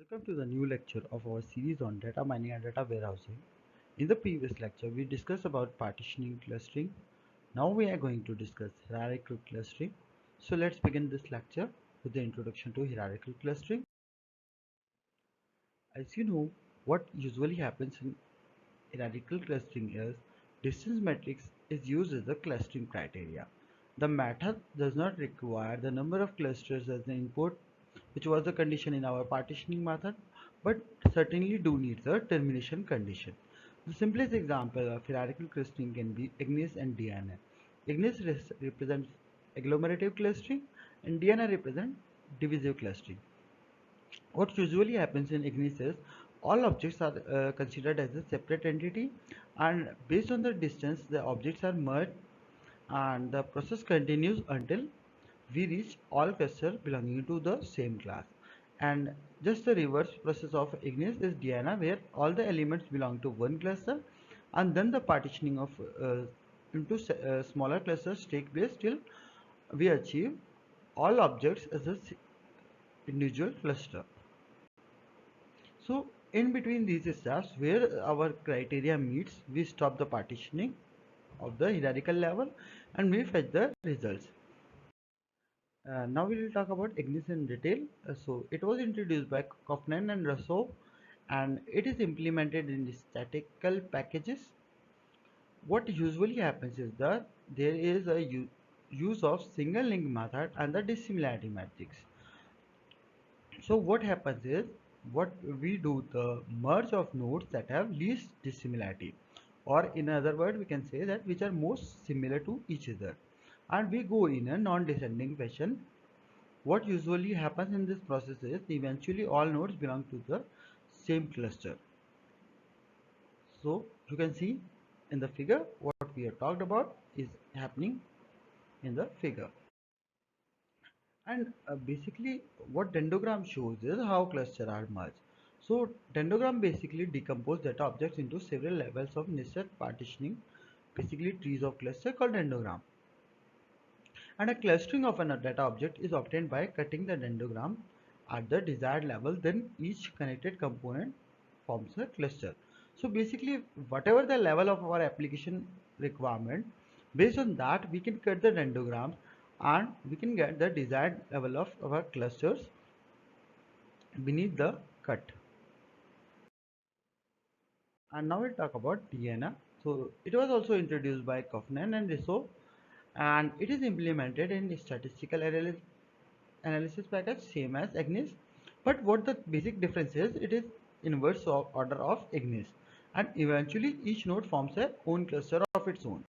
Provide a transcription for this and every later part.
Welcome to the new lecture of our series on data mining and data warehousing. In the previous lecture, we discussed about partitioning clustering. Now we are going to discuss hierarchical clustering. So let's begin this lecture with the introduction to hierarchical clustering. As you know, what usually happens in hierarchical clustering is distance matrix is used as a clustering criteria. The method does not require the number of clusters as the input, which was the condition in our partitioning method, but certainly do need the termination condition. The simplest example of hierarchical clustering can be Ignis and Diana. Ignis represents agglomerative clustering and Diana represents divisive clustering. What usually happens in Ignis is all objects are considered as a separate entity, and based on the distance the objects are merged, and the process continues until we reach all clusters belonging to the same class. And just the reverse process of Ignis is Diana, where all the elements belong to one cluster, and then the partitioning of into smaller clusters take place till we achieve all objects as a individual cluster. So in between these steps where our criteria meets, we stop the partitioning of the hierarchical level and we fetch the results. Now we will talk about Ignis in detail. So it was introduced by Kaufman and Rousseau, and it is implemented in the statistical packages. What usually happens is that there is a use of single link method and the dissimilarity matrix. So what happens is, what we do, the merge of nodes that have least dissimilarity, or in other words we can say that which are most similar to each other, and we go in a non-descending fashion. What usually happens in this process is eventually all nodes belong to the same cluster. So you can see in the figure what we have talked about is happening in the figure. And basically what dendrogram shows is how clusters are merged. So dendrogram basically decompose data objects into several levels of nested partitioning, basically trees of cluster called dendrogram. And a clustering of a data object is obtained by cutting the dendrogram at the desired level, then each connected component forms a cluster. So basically whatever the level of our application requirement, based on that we can cut the dendrograms and we can get the desired level of our clusters beneath the cut. And now we'll talk about DNA. So it was also introduced by Kaufman and Rousseau, and it is implemented in statistical analysis package same as Ignis, but what the basic difference is, it is inverse of order of Ignis, and eventually each node forms a own cluster of its own.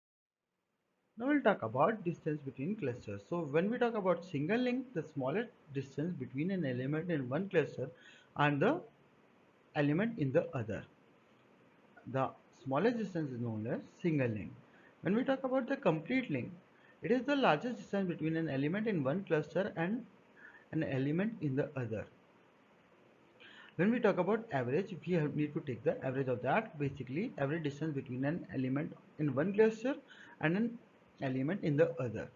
Now we'll talk about distance between clusters. So when we talk about single link, the smallest distance between an element in one cluster and the element in the other. The smallest distance is known as single link. When we talk about the complete link, it is the largest distance between an element in one cluster and an element in the other. When we talk about average, we need to take the average of that. Basically, average distance between an element in one cluster and an element in the other.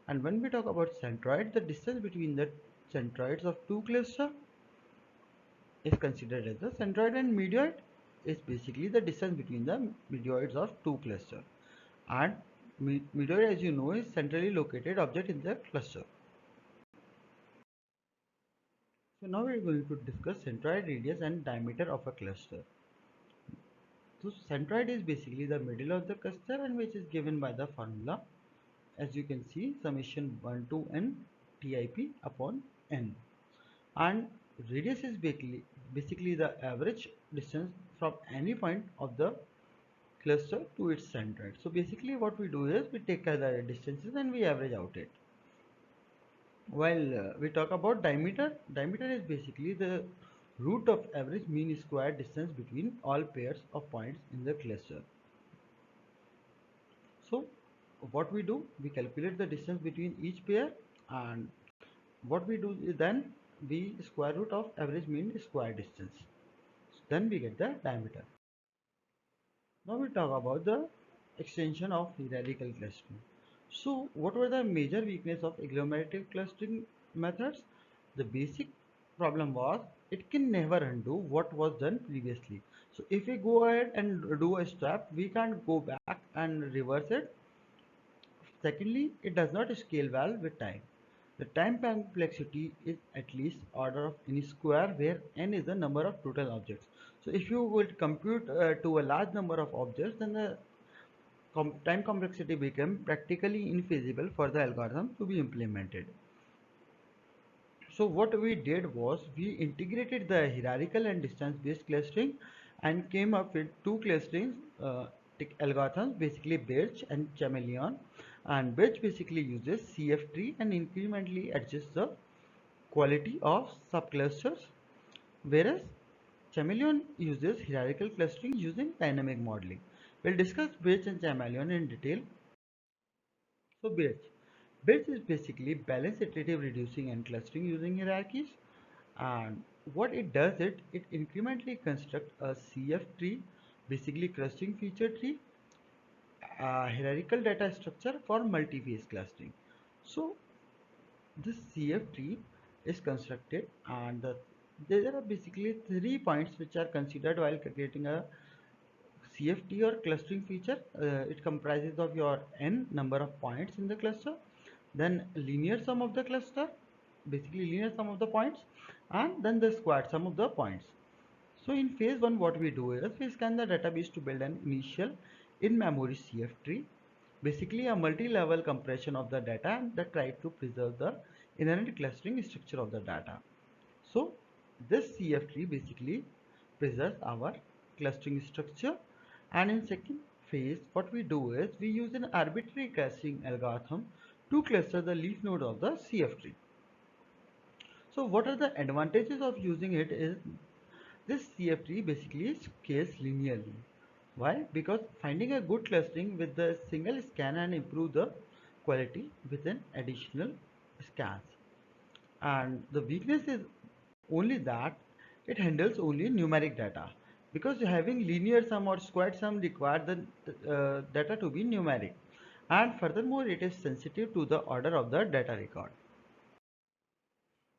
And when we talk about centroid, the distance between the centroids of two clusters is considered as the centroid, and medioid is basically the distance between the medioids of two clusters. And medioid, as you know, is centrally located object in the cluster. So now we are going to discuss centroid, radius and diameter of a cluster. So centroid is basically the middle of the cluster, and which is given by the formula, as you can see, summation 1 to n TIP upon n. And radius is basically the average distance from any point of the cluster to its centroid. So basically what we do is we take the distances and we average out it. While we talk about diameter, diameter is basically the root of average mean square distance between all pairs of points in the cluster. So what we do, we calculate the distance between each pair, and what we do is then we square root of average mean square distance. Then we get the diameter. Now we talk about the extension of hierarchical clustering. So what were the major weakness of agglomerative clustering methods? The basic problem was it can never undo what was done previously. So if we go ahead and do a step, we can't go back and reverse it. Secondly, it does not scale well with time. The time complexity is at least order of n square, where n is the number of total objects. So if you would compute to a large number of objects, then the time complexity became practically infeasible for the algorithm to be implemented. So what we did was we integrated the hierarchical and distance based clustering and came up with two clustering algorithms, basically Birch and Chameleon. And Birch basically uses CF tree and incrementally adjusts the quality of subclusters, whereas Chameleon uses hierarchical clustering using dynamic modeling. We'll discuss Birch and Chameleon in detail. So Birch is basically balanced iterative reducing and clustering using hierarchies. And what it does, it incrementally constructs a CF tree, basically clustering feature tree, a hierarchical data structure for multi-phase clustering. So this CF tree is constructed, and there are basically 3 points which are considered while creating a CFT or clustering feature. It comprises of your n number of points in the cluster, then linear sum of the cluster, basically linear sum of the points, and then the squared sum of the points. So in phase 1, what we do is we scan the database to build an initial in-memory CF tree, basically a multi-level compression of the data that try to preserve the inherent clustering structure of the data. So this CF tree basically preserves our clustering structure. And in second phase, what we do is we use an arbitrary clustering algorithm to cluster the leaf node of the CF tree. So what are the advantages of using it is this CF tree basically scales linearly. Why? Because finding a good clustering with the single scan and improve the quality with an additional scans. And the weakness is only that it handles only numeric data, because having linear sum or squared sum require the data to be numeric, and furthermore it is sensitive to the order of the data record.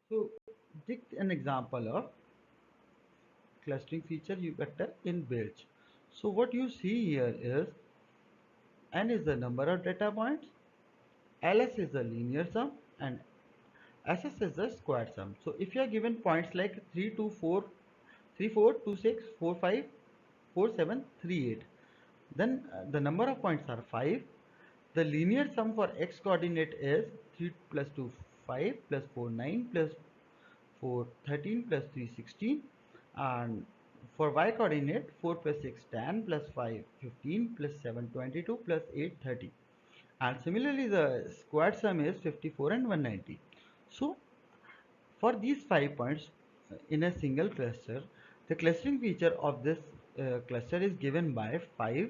So take an example of clustering feature you vector in Birch. So what you see here is n is the number of data points, ls is the linear sum, and ss is the squared sum. So if you are given points like 3, 2, 4, 3, 4, 2, 6, 4, 5, 4, 7, 3, 8, then the number of points are 5. The linear sum for x coordinate is 3 plus 2 5 plus 4 9 plus 4 13 plus 3 16, and for y coordinate 4 plus 6 10 plus 5 15 plus 7 22 plus 8 30, and similarly the squared sum is 54 and 190. So for these 5 points in a single cluster, the clustering feature of this cluster is given by 5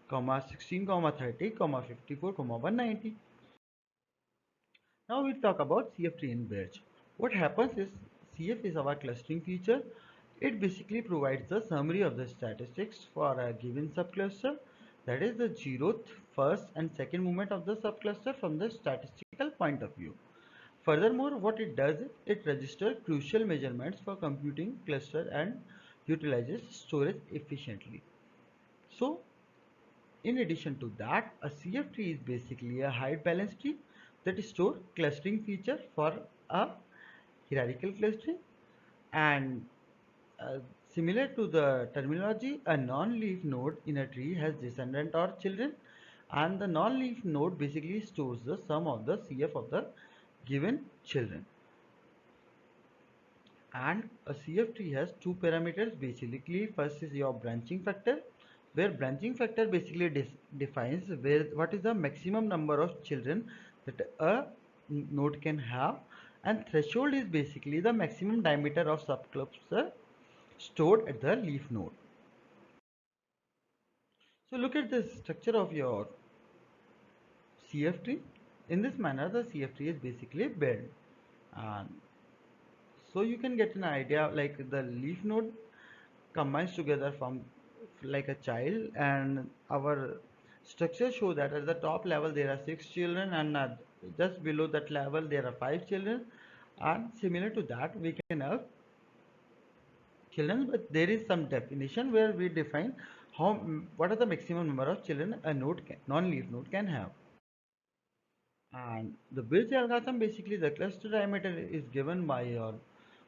comma 16 comma 30 comma 54 comma 190. Now we talk about CF tree in Birch. What happens is CF is our clustering feature. It basically provides the summary of the statistics for a given subcluster, that is the zeroth, first and second movement of the subcluster from the statistical point of view. Furthermore, what it does is it registers crucial measurements for computing cluster and utilizes storage efficiently. So in addition to that, a CF tree is basically a height balance tree that stores clustering feature for a hierarchical clustering. And uh, similar to the terminology, a non-leaf node in a tree has descendant or children, and the non-leaf node basically stores the sum of the CF of the given children. And a CF tree has two parameters. Basically, first is your branching factor, where branching factor basically defines where what is the maximum number of children that a node can have, and threshold is basically the maximum diameter of subcluster stored at the leaf node. So look at the structure of your CF tree. In this manner, the CF tree is basically built, and so you can get an idea like the leaf node combines together from like a child, and our structure show that at the top level there are 6 children, and just below that level there are 5 children, and similar to that we can have children, but there is some definition where we define what are the maximum number of children a non-leaf node can have. And the Bayes algorithm, basically the cluster diameter is given by your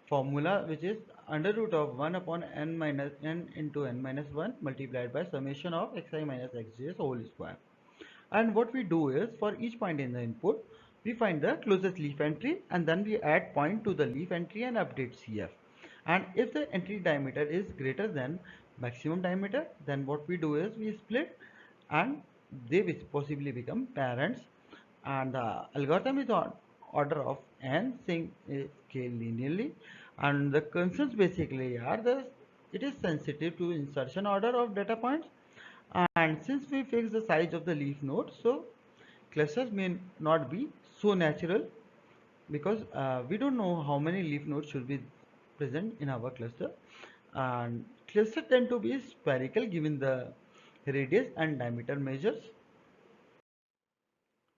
formula, which is under root of 1 upon n minus n into n minus 1 multiplied by summation of xi minus xj whole square. And what we do is, for each point in the input, we find the closest leaf entry and then we add point to the leaf entry and update CF. And if the entry diameter is greater than maximum diameter, then what we do is we split and they possibly become parents. And the algorithm is on order of n scale linearly, and the concerns basically are the it is sensitive to insertion order of data points. And since we fix the size of the leaf node, so clusters may not be so natural, because we don't know how many leaf nodes should be present in our cluster. And clusters tend to be spherical given the radius and diameter measures.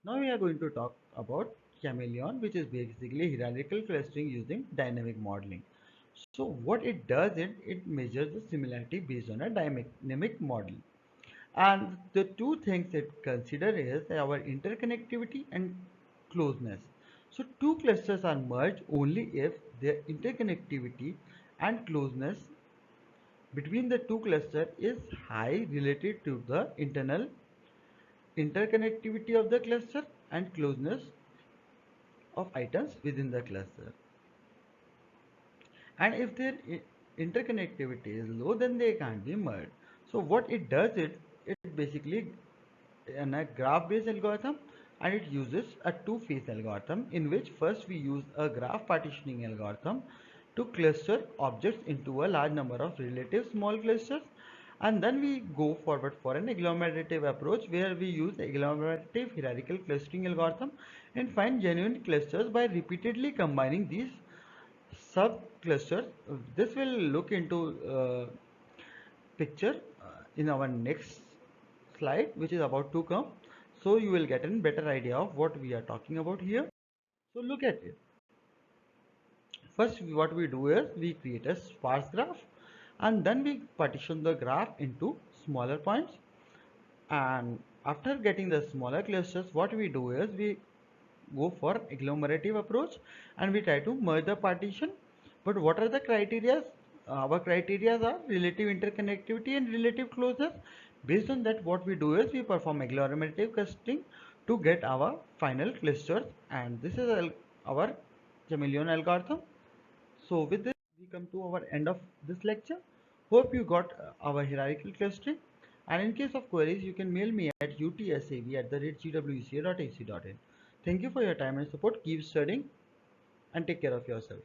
Now we are going to talk about chameleon, which is basically hierarchical clustering using dynamic modeling. So what it does is it measures the similarity based on a dynamic model. And the two things it considers is our interconnectivity and closeness. So two clusters are merged only if their interconnectivity and closeness between the two clusters is high related to the internal interconnectivity of the cluster and closeness of items within the cluster. And if their interconnectivity is low, then they can't be merged. So what it does is it basically in a graph based algorithm, and it uses a two-phase algorithm in which first we use a graph partitioning algorithm to cluster objects into a large number of relative small clusters, and then we go forward for an agglomerative approach where we use agglomerative hierarchical clustering algorithm and find genuine clusters by repeatedly combining these subclusters. This will look into picture in our next slide, which is about to come. So you will get a better idea of what we are talking about here. So look at it. First, what we do is we create a sparse graph, and then we partition the graph into smaller points. And after getting the smaller clusters, what we do is we go for agglomerative approach and we try to merge the partition. But what are the criteria? Our criteria are relative interconnectivity and relative closeness. Based on that, what we do is we perform agglomerative clustering to get our final clusters, and this is our chameleon algorithm. So with this, we come to our end of this lecture. Hope you got our hierarchical clustering. And in case of queries, you can mail me at utsav@gwca.ac.in. Thank you for your time and support. Keep studying and take care of yourself.